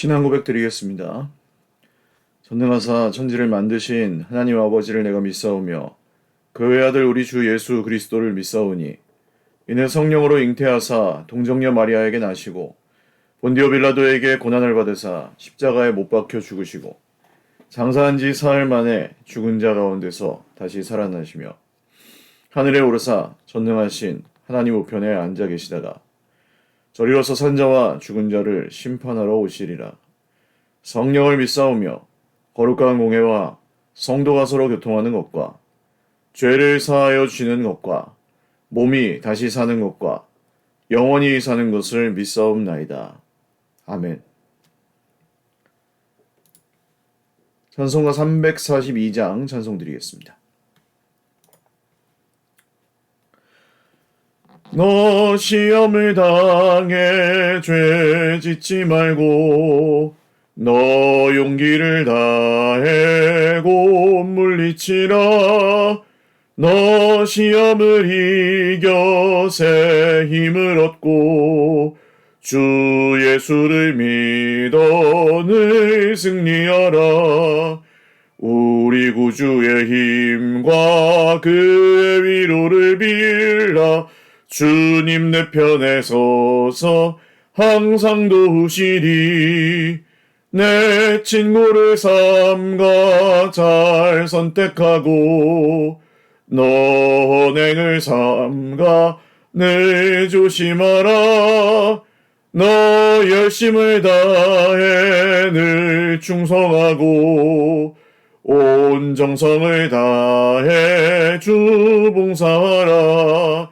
신앙 고백 드리겠습니다. 전능하사 천지를 만드신 하나님 아버지를 내가 믿사오며 그 외아들 우리 주 예수 그리스도를 믿사오니 이는 성령으로 잉태하사 동정녀 마리아에게 나시고 본디오 빌라도에게 고난을 받으사 십자가에 못 박혀 죽으시고 장사한 지 사흘 만에 죽은 자 가운데서 다시 살아나시며 하늘에 오르사 전능하신 하나님 우편에 앉아 계시다가 저리로서 산자와 죽은 자를 심판하러 오시리라. 성령을 믿사오며 거룩한 공회와 성도가 서로 교통하는 것과 죄를 사하여 주시는 것과 몸이 다시 사는 것과 영원히 사는 것을 믿사옵나이다. 아멘. 찬송가 342장 찬송 드리겠습니다. 너 시험을 당해 죄 짓지 말고 너 용기를 다해 곧 물리치라. 너 시험을 이겨 새 힘을 얻고 주 예수를 믿어 늘 승리하라. 우리 구주의 힘과 그의 위로를 빌라. 주님 내 편에 서서 항상 도우시리. 내 친구를 삼가 잘 선택하고 너 언행을 삼가 늘 조심하라. 너 열심을 다해 늘 충성하고 온 정성을 다해 주 봉사하라.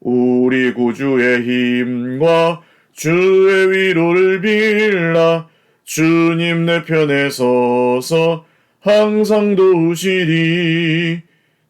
우리 구주의 힘과 주의 위로를 빌라. 주님 내 편에 서서 항상 도우시리.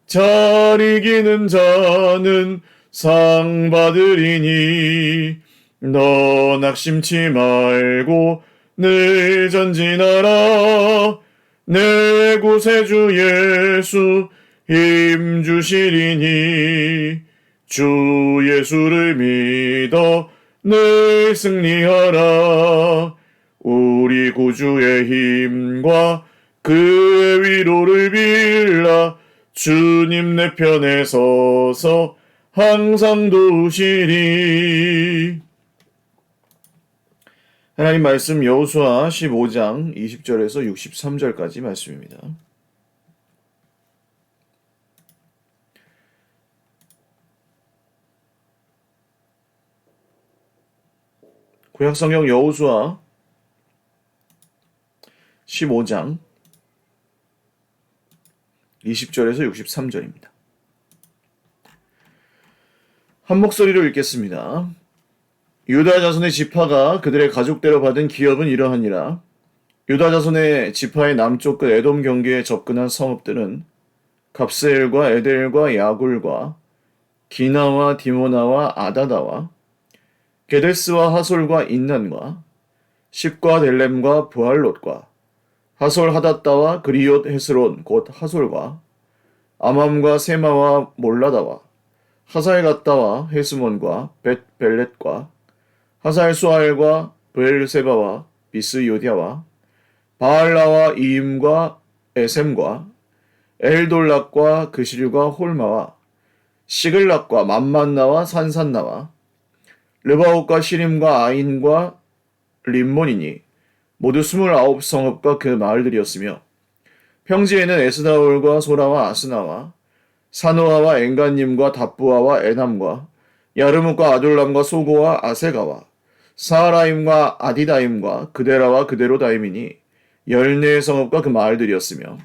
잘 이기는 자는 상 받으리니 너 낙심치 말고 늘 전진하라. 내 구세주 예수 힘 주시리니 주 예수를 믿어 늘 승리하라. 우리 구주의 힘과 그의 위로를 빌라. 주님 내 편에 서서 항상 도우시리. 하나님 말씀 여호수아 15장 20절에서 63절까지 말씀입니다. 구약성경 여호수아 15장 20절에서 63절입니다. 한 목소리로 읽겠습니다. 유다 자손의 지파가 그들의 가족대로 받은 기업은 이러하니라. 유다 자손의 지파의 남쪽 끝 에돔 경계에 접근한 성읍들은 갑스엘과 에델과 야굴과 기나와 디모나와 아다다와 게데스와 하솔과 인난과 십과 델렘과 부할롯과 하솔 하닷다와 그리옷 헤스론 곧 하솔과 아맘과 세마와 몰라다와 하살갓다와 헤스몬과 벳벨렛과 하살수알과 브엘세바와 비스요디아와 바알라와 이임과 에셈과 엘돌락과 그실과 홀마와 시글락과 맘만나와 산산나와 르바옷과 시림과 아인과 림몬이니 모두 29성읍과 그 마을들이었으며 평지에는 에스다올과 소라와 아스나와 사노아와 엔간님과 답부아와 에남과 야르묵과 아둘람과 소고와 아세가와 사하라임과 아디다임과 그데라와 그데로다임이니 14성읍과 그 마을들이었으며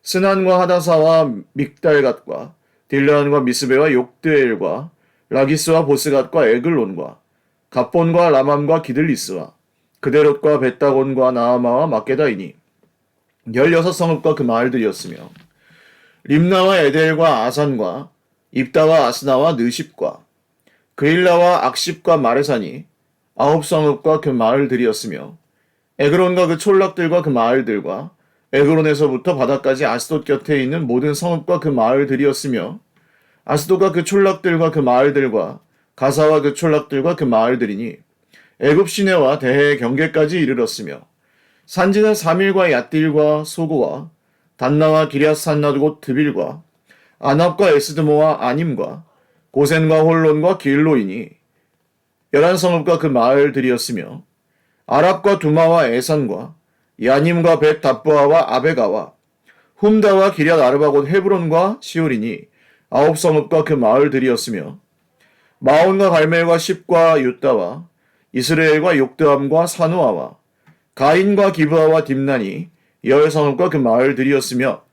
스난과 하다사와 믹달갓과 딜란과 미스베와 욕드엘과 라기스와 보스갓과 에글론과 갑본과 라맘과 기들리스와 그데롯과 벳다곤과 나아마와 막게다이니 16성읍과 그 마을들이었으며 림나와 에델과 아산과 입다와 아스나와 느십과 그일라와 악십과 마레산이 9성읍과 그 마을들이었으며 에그론과 그 촌락들과 그 마을들과 에그론에서부터 바다까지 아스돗 곁에 있는 모든 성읍과 그 마을들이었으며 아스돗과 그 촌락들과 그 마을들과 가사와 그 촌락들과 그 마을들이니 애굽 시내와 대해 경계까지 이르렀으며 산지는 사밀과 얏딜과 소고와 단나와 기럇산나 곧 드빌과 아납과 에스드모와 아님과 고센과 홀론과 길로이니 11성읍과 그 마을들이었으며 아랍과 두마와 에산과 야님과 벳 답부아와 아베가와 훔다와 기럇 아르바 곧 헤브론과 시올이니 9성읍과 그 마을들이었으며 마온과 갈멜과 십과 유다와 이스라엘과 욕드함과 사누아와 가인과 기브아와 딥나니 10성읍과 그 마을들이었으며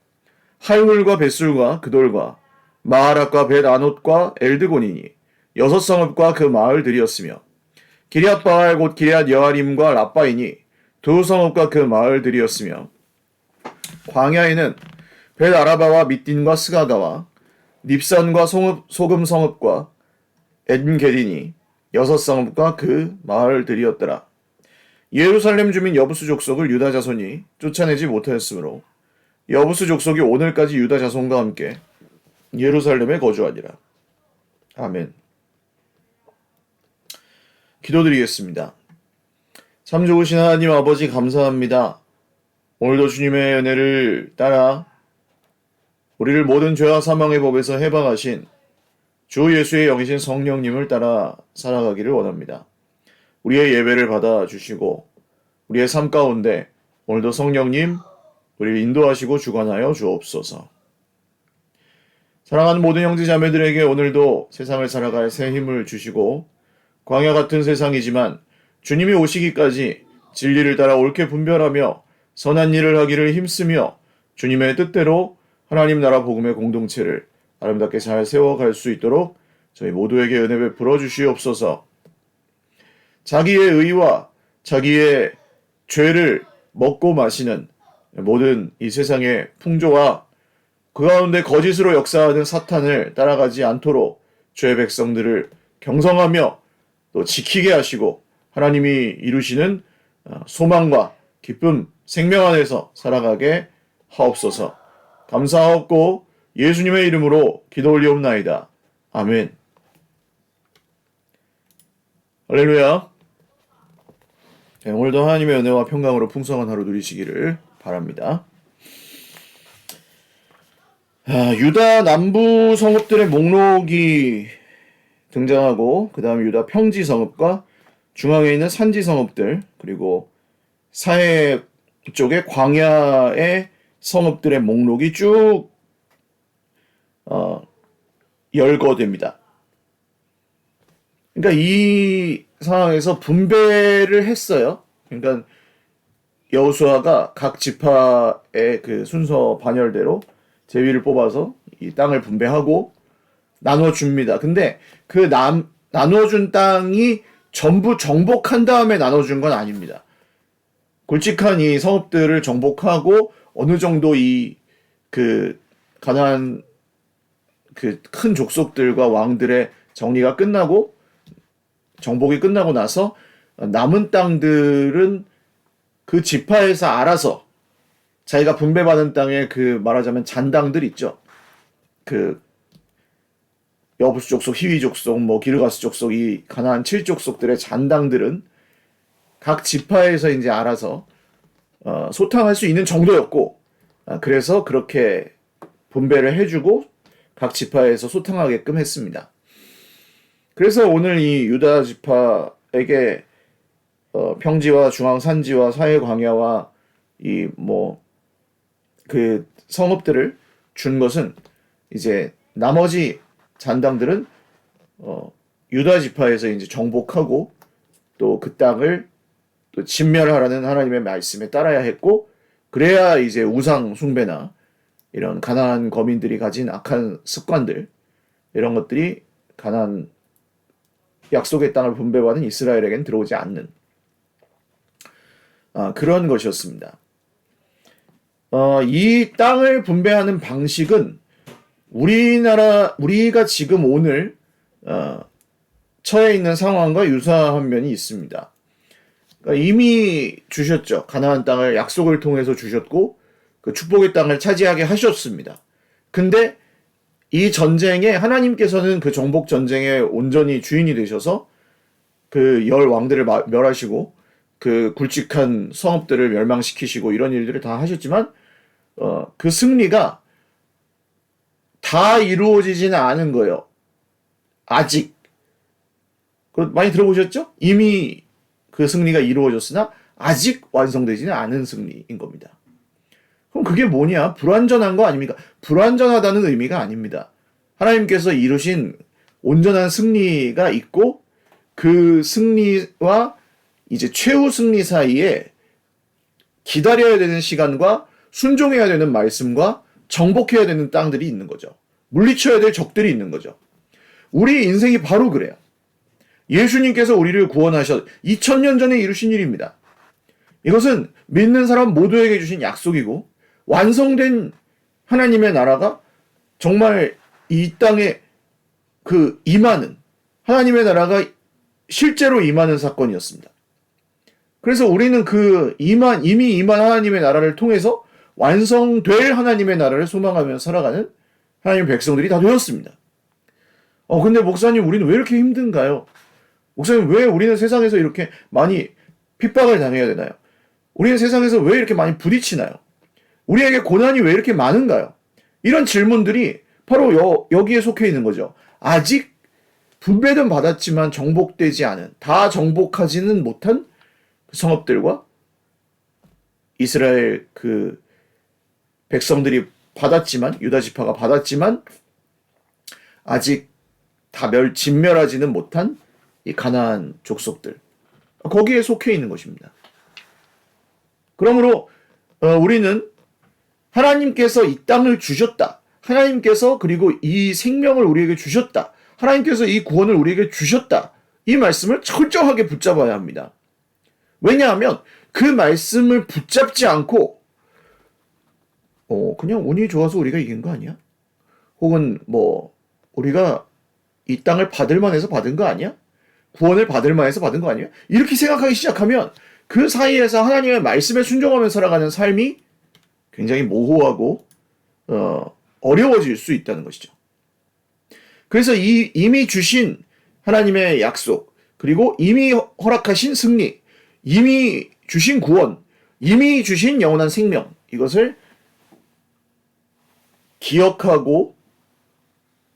할훌과 벳술과 그돌과 마하락과 벳 아노트과 엘드곤이니 6성읍과 그 마을들이었으며 기럇바알 곧 기럇 여아림과 라빠이니 2성읍과 그 마을들이었으며 광야에는 벳 아라바와 밑딘과 스가다와 닙산과 소금 성읍과 엔게디니 6성읍과 그 마을들이었더라. 예루살렘 주민 여부수 족속을 유다 자손이 쫓아내지 못하였으므로 여부수 족속이 오늘까지 유다 자손과 함께 예루살렘에 거주하니라. 아멘. 기도드리겠습니다. 참 좋으신 하나님 아버지 감사합니다. 오늘도 주님의 은혜를 따라 우리를 모든 죄와 사망의 법에서 해방하신 주 예수의 영이신 성령님을 따라 살아가기를 원합니다. 우리의 예배를 받아주시고 우리의 삶 가운데 오늘도 성령님 우리를 인도하시고 주관하여 주옵소서. 사랑하는 모든 형제 자매들에게 오늘도 세상을 살아갈 새 힘을 주시고 광야 같은 세상이지만 주님이 오시기까지 진리를 따라 옳게 분별하며 선한 일을 하기를 힘쓰며 주님의 뜻대로 하나님 나라 복음의 공동체를 아름답게 잘 세워갈 수 있도록 저희 모두에게 은혜 베풀어 주시옵소서. 자기의 의와 자기의 죄를 먹고 마시는 모든 이 세상의 풍조와 그 가운데 거짓으로 역사하는 사탄을 따라가지 않도록 주의 백성들을 경성하며 또 지키게 하시고 하나님이 이루시는 소망과 기쁨, 생명 안에서 살아가게 하옵소서. 감사하옵고 예수님의 이름으로 기도 올리옵나이다. 아멘. 할렐루야. 네, 오늘도 하나님의 은혜와 평강으로 풍성한 하루 누리시기를 바랍니다. 유다 남부 성읍들의 목록이 등장하고 그 다음 유다 평지 성읍과 중앙에 있는 산지 성읍들 그리고 사해 쪽의 광야의 성읍들의 목록이 쭉 열거됩니다. 그러니까 이 상황에서 분배를 했어요. 그러니까 여호수아가 각 지파의 그 순서 반열대로 제위를 뽑아서 이 땅을 분배하고 나눠줍니다. 근데 그 나눠준 땅이 전부 정복한 다음에 나눠준 건 아닙니다. 굵직한 이 성읍들을 정복하고 어느 정도 그 가나안 그 큰 족속들과 왕들의 정리가 끝나고 정복이 끝나고 나서 남은 땅들은 그 지파에서 알아서 자기가 분배받은 땅에 그 말하자면 잔당들 있죠. 그 여부수 족속, 히위 족속, 뭐 기르가스 족속, 이 가나안 7족속들의 잔당들은 각 지파에서 이제 알아서 소탕할 수 있는 정도였고, 그래서 그렇게 분배를 해주고 각 지파에서 소탕하게끔 했습니다. 그래서 오늘 이 유다 지파에게 평지와 중앙 산지와 사해 광야와 이 그 성읍들을 준 것은 이제 나머지 잔당들은 유다 지파에서 이제 정복하고 또 그 땅을 또 진멸하라는 하나님의 말씀에 따라야 했고, 그래야 이제 우상 숭배나 이런 가나안 거민들이 가진 악한 습관들 이런 것들이 가나안 약속의 땅을 분배받은 이스라엘에겐 들어오지 않는 그런 것이었습니다. 이 땅을 분배하는 방식은 우리가 지금 오늘 처해 있는 상황과 유사한 면이 있습니다. 그러니까 이미 주셨죠. 가나안 땅을 약속을 통해서 주셨고 그 축복의 땅을 차지하게 하셨습니다. 근데 이 전쟁에 하나님께서는 그 정복 전쟁의 온전히 주인이 되셔서 그 열 왕들을 멸하시고 그 굵직한 성읍들을 멸망시키시고 이런 일들을 다 하셨지만 그 승리가 다 이루어지지는 않은 거예요. 아직. 많이 들어보셨죠? 이미 그 승리가 이루어졌으나 아직 완성되지는 않은 승리인 겁니다. 그럼 그게 뭐냐? 불완전한 거 아닙니까? 불완전하다는 의미가 아닙니다. 하나님께서 이루신 온전한 승리가 있고 그 승리와 이제 최후 승리 사이에 기다려야 되는 시간과 순종해야 되는 말씀과 정복해야 되는 땅들이 있는 거죠. 물리쳐야 될 적들이 있는 거죠. 우리 인생이 바로 그래요. 예수님께서 우리를 구원하셔 2000년 전에 이루신 일입니다. 이것은 믿는 사람 모두에게 주신 약속이고 완성된 하나님의 나라가 정말 이 땅에 그 임하는 하나님의 나라가 실제로 임하는 사건이었습니다. 그래서 우리는 이미 임한 하나님의 나라를 통해서 완성될 하나님의 나라를 소망하며 살아가는 하나님의 백성들이 다 되었습니다. 근데 목사님, 우리는 왜 이렇게 힘든가요? 목사님, 왜 우리는 세상에서 이렇게 많이 핍박을 당해야 되나요? 우리는 세상에서 왜 이렇게 많이 부딪히나요? 우리에게 고난이 왜 이렇게 많은가요? 이런 질문들이 바로 여기에 속해 있는 거죠. 아직 분배는 받았지만 정복되지 않은, 다 정복하지는 못한 그 성읍들과 이스라엘 그 백성들이 받았지만, 유다 지파가 받았지만 아직 다 진멸하지는 못한 이 가나안 족속들, 거기에 속해 있는 것입니다. 그러므로 우리는 하나님께서 이 땅을 주셨다. 하나님께서 그리고 이 생명을 우리에게 주셨다. 하나님께서 이 구원을 우리에게 주셨다. 이 말씀을 철저하게 붙잡아야 합니다. 왜냐하면 그 말씀을 붙잡지 않고 그냥 운이 좋아서 우리가 이긴 거 아니야? 혹은 우리가 이 땅을 받을 만해서 받은 거 아니야? 구원을 받을 만해서 받은 거 아니야? 이렇게 생각하기 시작하면 그 사이에서 하나님의 말씀에 순종하며 살아가는 삶이 굉장히 모호하고 어려워질 수 있다는 것이죠. 그래서 이미 주신 하나님의 약속, 그리고 이미 허락하신 승리, 이미 주신 구원, 이미 주신 영원한 생명, 이것을 기억하고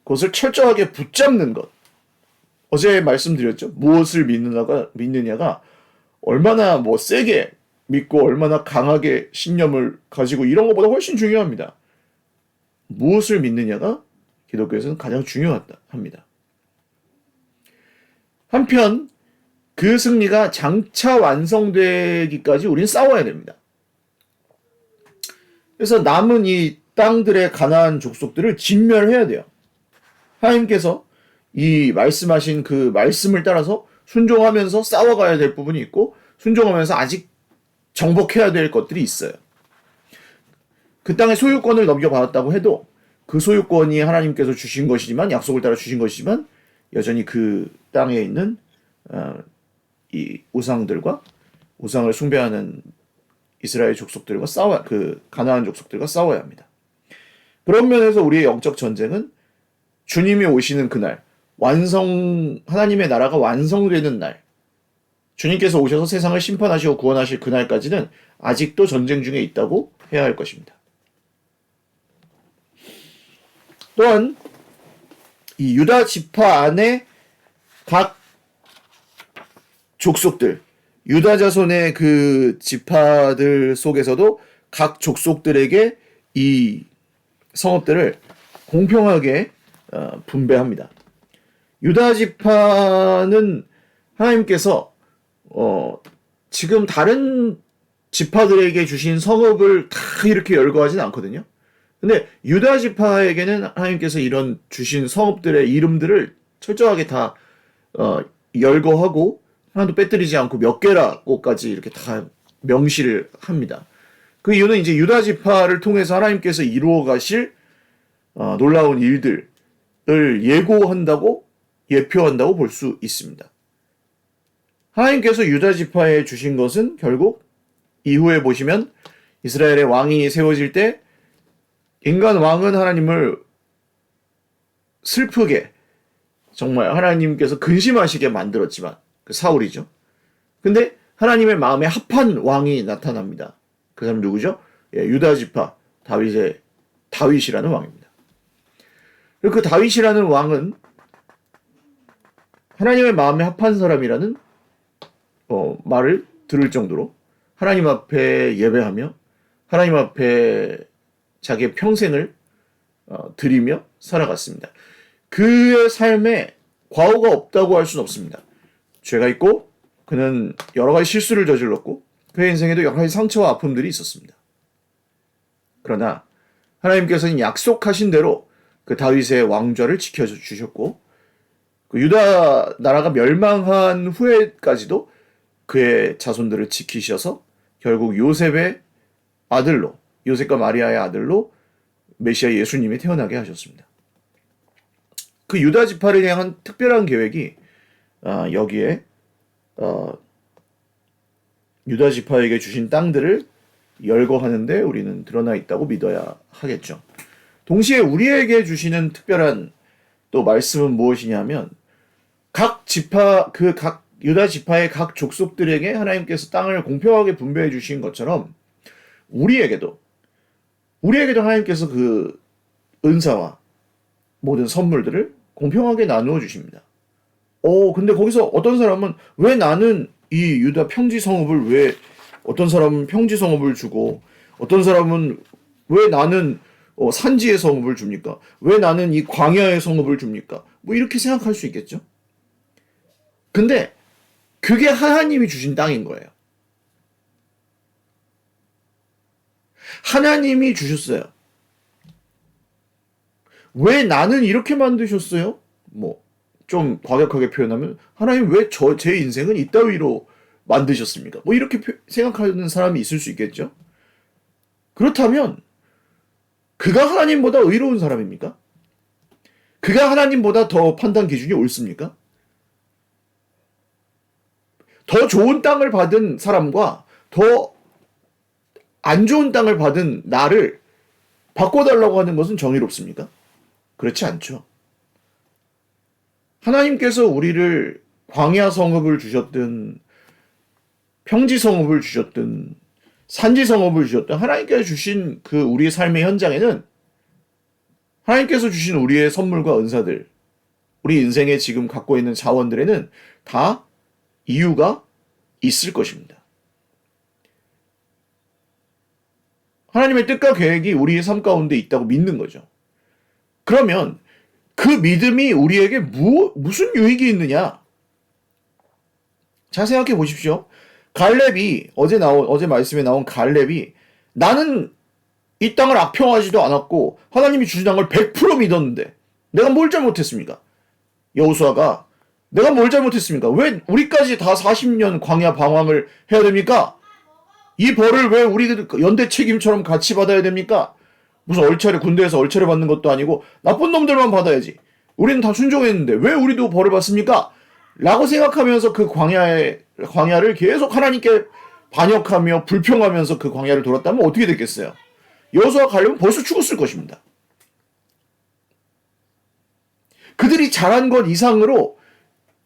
그것을 철저하게 붙잡는 것. 어제 말씀드렸죠. 무엇을 믿느냐가 얼마나 세게 믿고 얼마나 강하게 신념을 가지고 이런 것보다 훨씬 중요합니다. 무엇을 믿느냐가 기독교에서는 가장 중요합니다. 한편 그 승리가 장차 완성되기까지 우리는 싸워야 됩니다. 그래서 남은 이 땅들의 가나안 족속들을 진멸해야 돼요. 하나님께서 이 말씀하신 그 말씀을 따라서 순종하면서 싸워가야 될 부분이 있고 순종하면서 아직 정복해야 될 것들이 있어요. 그 땅의 소유권을 넘겨받았다고 해도 그 소유권이 하나님께서 주신 것이지만, 약속을 따라 주신 것이지만 여전히 그 땅에 있는 이 우상들과 우상을 숭배하는 이스라엘 족속들과 그 가나안 족속들과 싸워야 합니다. 그런 면에서 우리의 영적 전쟁은 주님이 오시는 그날, 하나님의 나라가 완성되는 날, 주님께서 오셔서 세상을 심판하시고 구원하실 그날까지는 아직도 전쟁 중에 있다고 해야 할 것입니다. 또한 이 유다 지파 안에 각 족속들, 유다 자손의 그 지파들 속에서도 각 족속들에게 이 성읍들을 공평하게 분배합니다. 유다 지파는 하나님께서 지금 다른 지파들에게 주신 성읍을 다 이렇게 열거하진 않거든요. 근데 유다 지파에게는 하나님께서 이런 주신 성읍들의 이름들을 철저하게 다 열거하고 하나도 빼뜨리지 않고 몇 개라고까지 이렇게 다 명시를 합니다. 그 이유는 이제 유다 지파를 통해서 하나님께서 이루어 가실 놀라운 일들을 예표한다고 볼 수 있습니다. 하나님께서 유다 지파에 주신 것은 결국 이후에 보시면 이스라엘의 왕이 세워질 때 인간 왕은 하나님을 슬프게, 정말 하나님께서 근심하시게 만들었지만 그 사울이죠. 근데 하나님의 마음에 합한 왕이 나타납니다. 그 사람 누구죠? 예, 유다 지파 다윗이라는 왕입니다. 그리고 그 다윗이라는 왕은 하나님의 마음에 합한 사람이라는 말을 들을 정도로 하나님 앞에 예배하며 하나님 앞에 자기의 평생을 드리며 살아갔습니다. 그의 삶에 과오가 없다고 할 수는 없습니다. 죄가 있고 그는 여러 가지 실수를 저질렀고 그의 인생에도 여러 가지 상처와 아픔들이 있었습니다. 그러나 하나님께서는 약속하신 대로 그 다윗의 왕좌를 지켜주셨고 그 유다 나라가 멸망한 후에까지도 그의 자손들을 지키셔서 결국 요셉과 마리아의 아들로 메시아 예수님이 태어나게 하셨습니다. 그 유다 지파를 향한 특별한 계획이 여기에 유다 지파에게 주신 땅들을 열거하는데 우리는 드러나 있다고 믿어야 하겠죠. 동시에 우리에게 주시는 특별한 또 말씀은 무엇이냐면 각 유다 지파의 각 족속들에게 하나님께서 땅을 공평하게 분배해 주신 것처럼 우리에게도 하나님께서 그 은사와 모든 선물들을 공평하게 나누어 주십니다. 근데 거기서 어떤 사람은 왜 나는 이 유다 평지 성읍을 어떤 사람은 평지 성읍을 주고 어떤 사람은 왜 나는 산지의 성읍을 줍니까? 왜 나는 이 광야의 성읍을 줍니까? 뭐 이렇게 생각할 수 있겠죠. 근데 그게 하나님이 주신 땅인 거예요. 하나님이 주셨어요. 왜 나는 이렇게 만드셨어요? 좀 과격하게 표현하면 하나님 왜 제 인생은 이따위로 만드셨습니까? 이렇게 생각하는 사람이 있을 수 있겠죠. 그렇다면 그가 하나님보다 의로운 사람입니까? 그가 하나님보다 더 판단 기준이 옳습니까? 더 좋은 땅을 받은 사람과 더 안 좋은 땅을 받은 나를 바꿔달라고 하는 것은 정의롭습니까? 그렇지 않죠. 하나님께서 우리를 광야 성읍을 주셨든 평지 성읍을 주셨든 산지 성읍을 주셨든 하나님께서 주신 그 우리의 삶의 현장에는 하나님께서 주신 우리의 선물과 은사들, 우리 인생에 지금 갖고 있는 자원들에는 다 이유가 있을 것입니다. 하나님의 뜻과 계획이 우리의 삶 가운데 있다고 믿는 거죠. 그러면 그 믿음이 우리에게 무슨 유익이 있느냐? 잘 생각해 보십시오. 어제 말씀에 나온 갈렙이 나는 이 땅을 악평하지도 않았고 하나님이 주신 땅을 100% 믿었는데 내가 뭘 잘못했습니까? 여호수아가 내가 뭘 잘못했습니까? 왜 우리까지 다 40년 광야 방황을 해야 됩니까? 이 벌을 왜 우리들 연대 책임처럼 같이 받아야 됩니까? 무슨 군대에서 얼차려 받는 것도 아니고 나쁜 놈들만 받아야지. 우리는 다 순종했는데 왜 우리도 벌을 받습니까? 라고 생각하면서 그 광야를 계속 하나님께 반역하며 불평하면서 그 광야를 돌았다면 어떻게 됐겠어요? 여호수아 갈렙은 벌써 죽었을 것입니다. 그들이 잘한 것 이상으로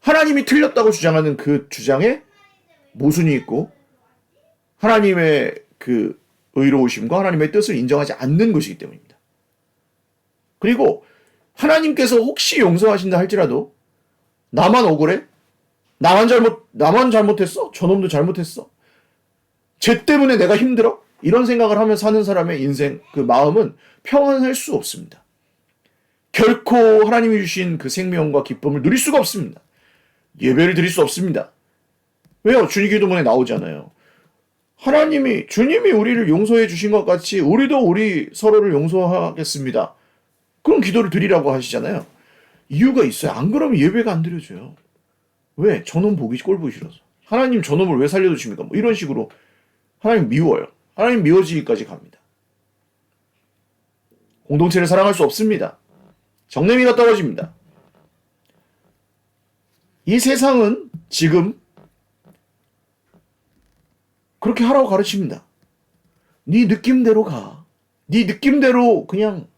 하나님이 틀렸다고 주장하는 그 주장에 모순이 있고 하나님의 그 의로우심과 하나님의 뜻을 인정하지 않는 것이기 때문입니다. 그리고 하나님께서 혹시 용서하신다 할지라도 나만 억울해? 나만 잘못했어? 저놈도 잘못했어? 쟤 때문에 내가 힘들어? 이런 생각을 하며 사는 사람의 인생, 그 마음은 평안할 수 없습니다. 결코 하나님이 주신 그 생명과 기쁨을 누릴 수가 없습니다. 예배를 드릴 수 없습니다. 왜요? 주님기도문에 나오잖아요. 주님이 우리를 용서해 주신 것 같이 우리도 우리 서로를 용서하겠습니다. 그런 기도를 드리라고 하시잖아요. 이유가 있어요. 안 그러면 예배가 안 드려져요. 왜? 저놈 보기 꼴보기 싫어서. 하나님 저놈을 왜 살려두십니까? 이런 식으로 하나님 미워요. 하나님 미워지기까지 갑니다. 공동체를 사랑할 수 없습니다. 정내미가 떨어집니다. 이 세상은 지금 그렇게 하라고 가르칩니다. 네 느낌대로 가. 네 느낌대로 그냥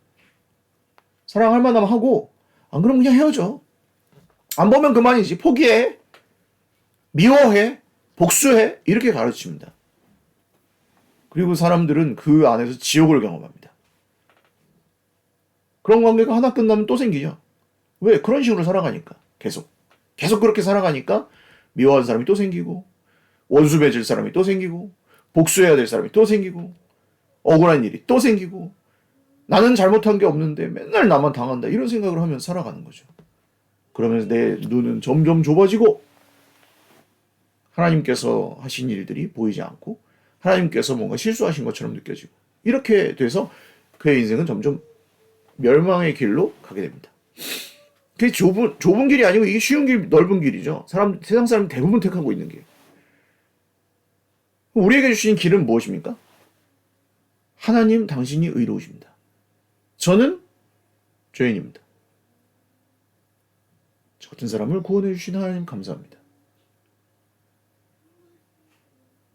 사랑할 만하면 하고 안 그러면 그냥 헤어져. 안 보면 그만이지. 포기해. 미워해, 복수해 이렇게 가르칩니다. 그리고 사람들은 그 안에서 지옥을 경험합니다. 그런 관계가 하나 끝나면 또 생기죠. 왜? 그런 식으로 살아가니까. 계속 그렇게 살아가니까 미워하는 사람이 또 생기고 원수 맺을 사람이 또 생기고 복수해야 될 사람이 또 생기고 억울한 일이 또 생기고 나는 잘못한 게 없는데 맨날 나만 당한다 이런 생각을 하면서 살아가는 거죠. 그러면서 내 눈은 점점 좁아지고 하나님께서 하신 일들이 보이지 않고 하나님께서 뭔가 실수하신 것처럼 느껴지고 이렇게 돼서 그의 인생은 점점 멸망의 길로 가게 됩니다. 그게 좁은 길이 아니고 이게 쉬운 길, 넓은 길이죠. 세상 사람 대부분 택하고 있는 길. 우리에게 주신 길은 무엇입니까? 하나님 당신이 의로우십니다. 저는 죄인입니다. 저 같은 사람을 구원해 주신 하나님 감사합니다.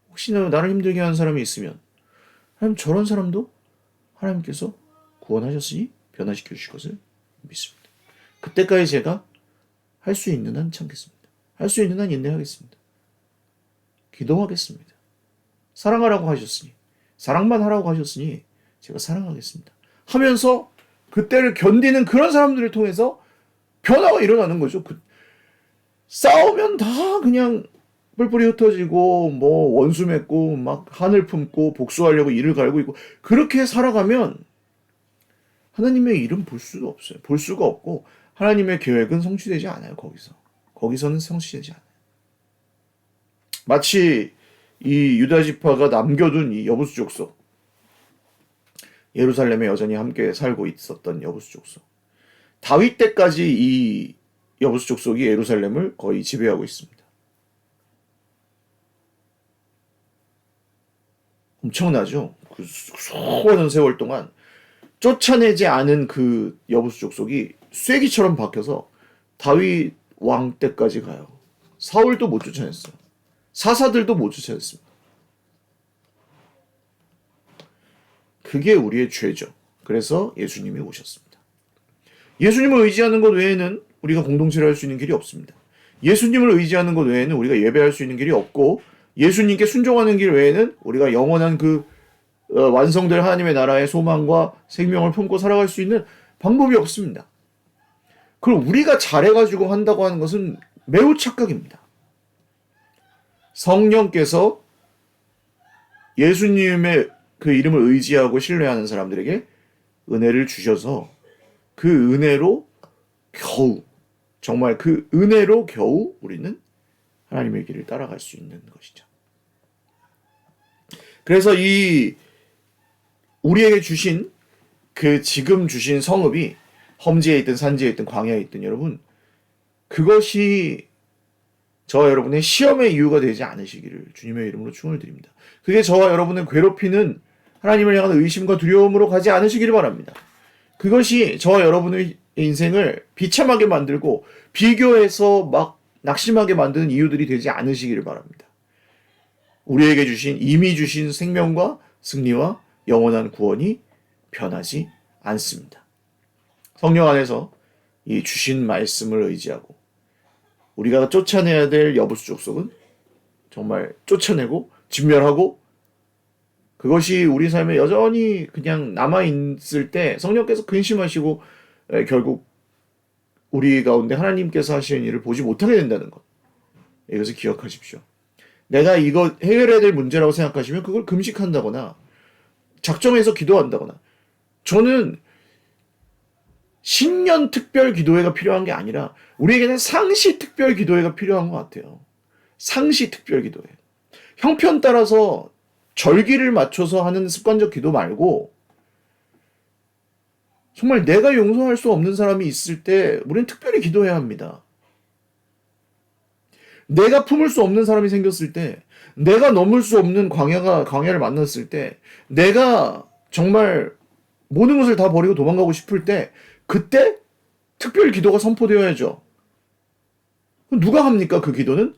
혹시나 나를 힘들게 하는 사람이 있으면 하나님 저런 사람도 하나님께서 구원하셨으니 변화시켜 주실 것을 믿습니다. 그때까지 제가 할 수 있는 한 참겠습니다. 할 수 있는 한 인내하겠습니다. 기도하겠습니다. 사랑하라고 하셨으니 사랑만 하라고 하셨으니 제가 사랑하겠습니다. 하면서 그때를 견디는 그런 사람들을 통해서 변화가 일어나는 거죠. 싸우면 다 그냥 뿔뿔이 흩어지고 뭐 원수 맺고 막 한을 품고 복수하려고 이를 갈고 있고 그렇게 살아가면 하나님의 일은 볼 수가 없어요. 볼 수가 없고 하나님의 계획은 성취되지 않아요. 거기서는 성취되지 않아요. 마치 이 유다 지파가 남겨둔 이 여부수 족속, 예루살렘에 여전히 함께 살고 있었던 여부수 족속, 다윗 때까지 이 여부수 족속이 예루살렘을 거의 지배하고 있습니다. 엄청나죠? 그 수많은 세월 동안 쫓아내지 않은 그 여부수 족속이 쐐기처럼 박혀서 다윗 왕 때까지 가요. 사울도 못 쫓아냈어요. 사사들도 못 쫓아냈습니다. 그게 우리의 죄죠. 그래서 예수님이 오셨습니다. 예수님을 의지하는 것 외에는 우리가 공동체를 할 수 있는 길이 없습니다. 예수님을 의지하는 것 외에는 우리가 예배할 수 있는 길이 없고 예수님께 순종하는 길 외에는 우리가 영원한 완성될 하나님의 나라의 소망과 생명을 품고 살아갈 수 있는 방법이 없습니다. 그럼 우리가 잘해가지고 한다고 하는 것은 매우 착각입니다. 성령께서 예수님의 그 이름을 의지하고 신뢰하는 사람들에게 은혜를 주셔서 그 은혜로 겨우 우리는 하나님의 길을 따라갈 수 있는 것이죠. 그래서 우리에게 주신 지금 주신 성읍이 험지에 있든 산지에 있든 광야에 있든 여러분 그것이 저와 여러분의 시험의 이유가 되지 않으시기를 주님의 이름으로 축원을 드립니다. 그게 저와 여러분을 괴롭히는 하나님을 향한 의심과 두려움으로 가지 않으시기를 바랍니다. 그것이 저와 여러분의 인생을 비참하게 만들고 비교해서 막 낙심하게 만드는 이유들이 되지 않으시기를 바랍니다. 우리에게 이미 주신 생명과 승리와 영원한 구원이 변하지 않습니다. 성령 안에서 이 주신 말씀을 의지하고 우리가 쫓아내야 될 여부수 족속은 정말 쫓아내고 진멸하고 그것이 우리 삶에 여전히 그냥 남아있을 때 성령께서 근심하시고 결국 우리 가운데 하나님께서 하시는 일을 보지 못하게 된다는 것. 이것을 기억하십시오. 내가 이거 해결해야 될 문제라고 생각하시면 그걸 금식한다거나 작정해서 기도한다거나 저는 신년 특별 기도회가 필요한 게 아니라 우리에게는 상시 특별 기도회가 필요한 것 같아요. 상시 특별 기도회. 형편 따라서 절기를 맞춰서 하는 습관적 기도 말고 정말 내가 용서할 수 없는 사람이 있을 때 우리는 특별히 기도해야 합니다. 내가 품을 수 없는 사람이 생겼을 때 내가 넘을 수 없는 광야를 만났을 때 내가 정말 모든 것을 다 버리고 도망가고 싶을 때 그때 특별 기도가 선포되어야죠. 누가 합니까? 그 기도는?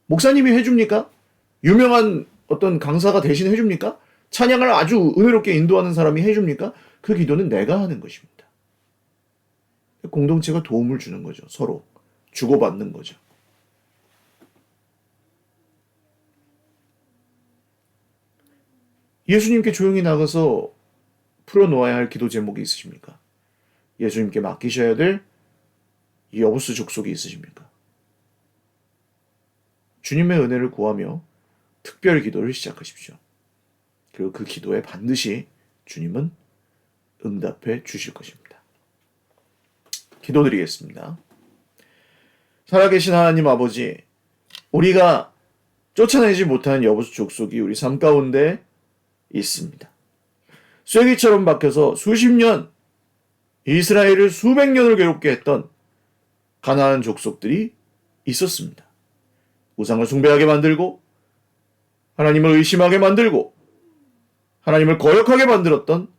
목사님이 해줍니까? 유명한 어떤 강사가 대신 해줍니까? 찬양을 아주 은혜롭게 인도하는 사람이 해줍니까? 그 기도는 내가 하는 것입니다. 공동체가 도움을 주는 거죠. 서로 주고받는 거죠. 예수님께 조용히 나가서 풀어놓아야 할 기도 제목이 있으십니까? 예수님께 맡기셔야 될 여부수 족속이 있으십니까? 주님의 은혜를 구하며 특별 기도를 시작하십시오. 그리고 그 기도에 반드시 주님은 응답해 주실 것입니다. 기도드리겠습니다. 살아계신 하나님 아버지, 우리가 쫓아내지 못하는 여부수 족속이 우리 삶 가운데 있습니다. 쐐기처럼 박혀서 수십 년, 이스라엘을 수백 년을 괴롭게 했던 가나안 족속들이 있었습니다. 우상을 숭배하게 만들고 하나님을 의심하게 만들고 하나님을 거역하게 만들었던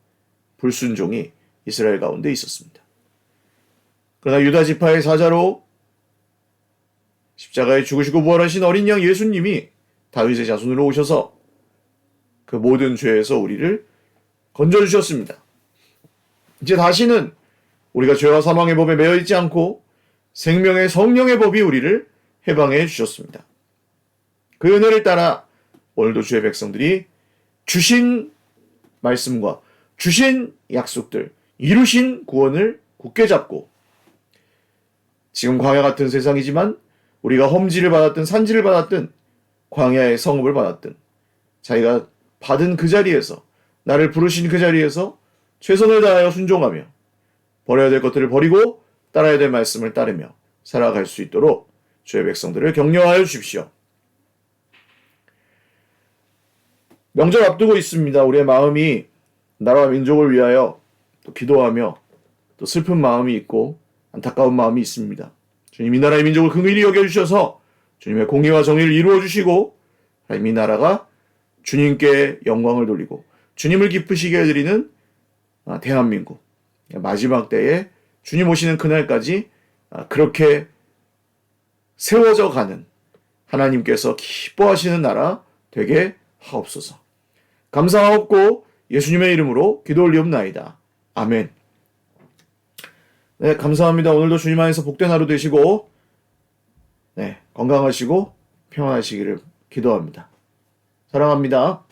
불순종이 이스라엘 가운데 있었습니다. 그러나 유다 지파의 사자로 십자가에 죽으시고 부활하신 어린 양 예수님이 다윗의 자손으로 오셔서 그 모든 죄에서 우리를 건져주셨습니다. 이제 다시는 우리가 죄와 사망의 법에 매여 있지 않고 생명의 성령의 법이 우리를 해방해 주셨습니다. 그 은혜를 따라 오늘도 주의 백성들이 주신 말씀과 주신 약속들, 이루신 구원을 굳게 잡고 지금 광야 같은 세상이지만 우리가 험지를 받았든 산지를 받았든 광야의 성읍을 받았든 자기가 받은 그 자리에서 나를 부르신 그 자리에서 최선을 다하여 순종하며 버려야 될 것들을 버리고 따라야 될 말씀을 따르며 살아갈 수 있도록 주의 백성들을 격려하여 주십시오. 명절 앞두고 있습니다. 우리의 마음이 나라와 민족을 위하여 또 기도하며 또 슬픈 마음이 있고 안타까운 마음이 있습니다. 주님, 이 나라의 민족을 긍휼히 여겨주셔서 주님의 공의와 정의를 이루어주시고 이 나라가 주님께 영광을 돌리고 주님을 기쁘시게 해드리는 대한민국, 마지막 때에 주님 오시는 그날까지 그렇게 세워져 가는 하나님께서 기뻐하시는 나라 되게 하옵소서. 감사하옵고 예수님의 이름으로 기도 올리옵나이다. 아멘. 네, 감사합니다. 오늘도 주님 안에서 복된 하루 되시고 건강하시고 평안하시기를 기도합니다. 사랑합니다.